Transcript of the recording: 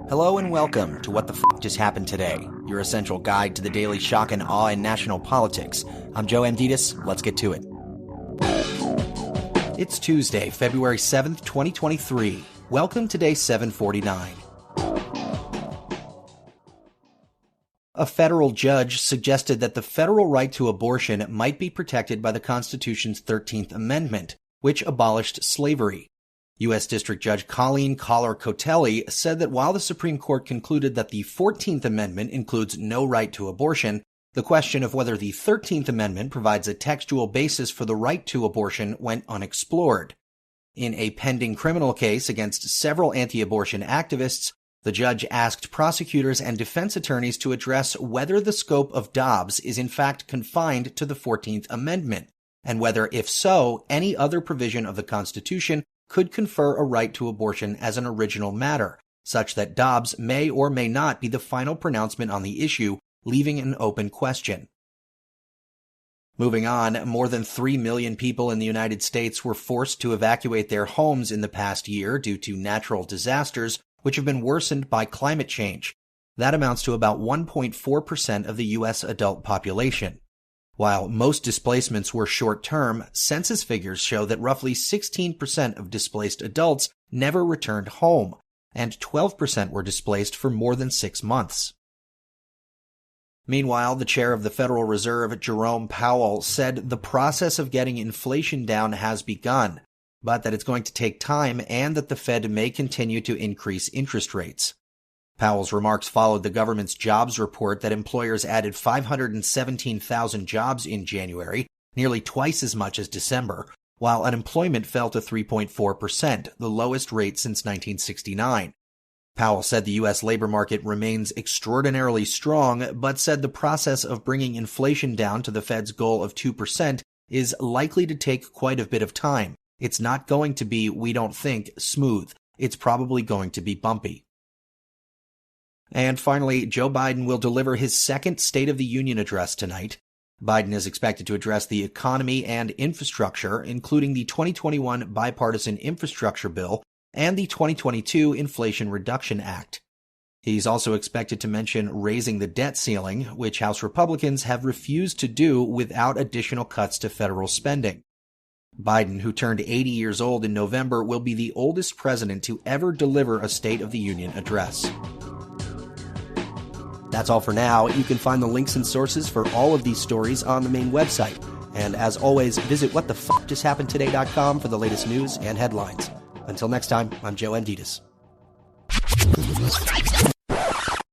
Hello and welcome to What the F*** Just Happened Today, your essential guide to the daily shock and awe in national politics. I'm Joe Amditis. Let's get to it. It's Tuesday, February 7th, 2023. Welcome to day 749. A federal judge suggested that the federal right to abortion might be protected by the Constitution's 13th Amendment, which abolished slavery. U.S. District Judge Colleen Collar-Cotelli said that while the Supreme Court concluded that the 14th Amendment includes no right to abortion, the question of whether the 13th Amendment provides a textual basis for the right to abortion went unexplored. In a pending criminal case against several anti-abortion activists, the judge asked prosecutors and defense attorneys to address whether the scope of Dobbs is in fact confined to the 14th Amendment, and whether, if so, any other provision of the Constitution could confer a right to abortion as an original matter, such that Dobbs may or may not be the final pronouncement on the issue, leaving an open question. Moving on, more than 3 million people in the United States were forced to evacuate their homes in the past year due to natural disasters, which have been worsened by climate change. That amounts to about 1.4% of the U.S. adult population. While most displacements were short-term, census figures show that roughly 16% of displaced adults never returned home, and 12% were displaced for more than 6 months. Meanwhile, the chair of the Federal Reserve, Jerome Powell, said the process of getting inflation down has begun, but that it's going to take time and that the Fed may continue to increase interest rates. Powell's remarks followed the government's jobs report that employers added 517,000 jobs in January, nearly twice as much as December, while unemployment fell to 3.4%, the lowest rate since 1969. Powell said the U.S. labor market remains extraordinarily strong, but said the process of bringing inflation down to the Fed's goal of 2% is likely to take quite a bit of time. It's not going to be, we don't think, smooth. It's probably going to be bumpy. And finally, Joe Biden will deliver his second State of the Union address tonight. Biden is expected to address the economy and infrastructure, including the 2021 Bipartisan Infrastructure Bill and the 2022 Inflation Reduction Act. He's also expected to mention raising the debt ceiling, which House Republicans have refused to do without additional cuts to federal spending. Biden, who turned 80 years old in November, will be the oldest president to ever deliver a State of the Union address. That's all for now. You can find the links and sources for all of these stories on the main website. And as always, visit whatthefjusthappenedtoday.com for the latest news and headlines. Until next time, I'm Joe Amditis.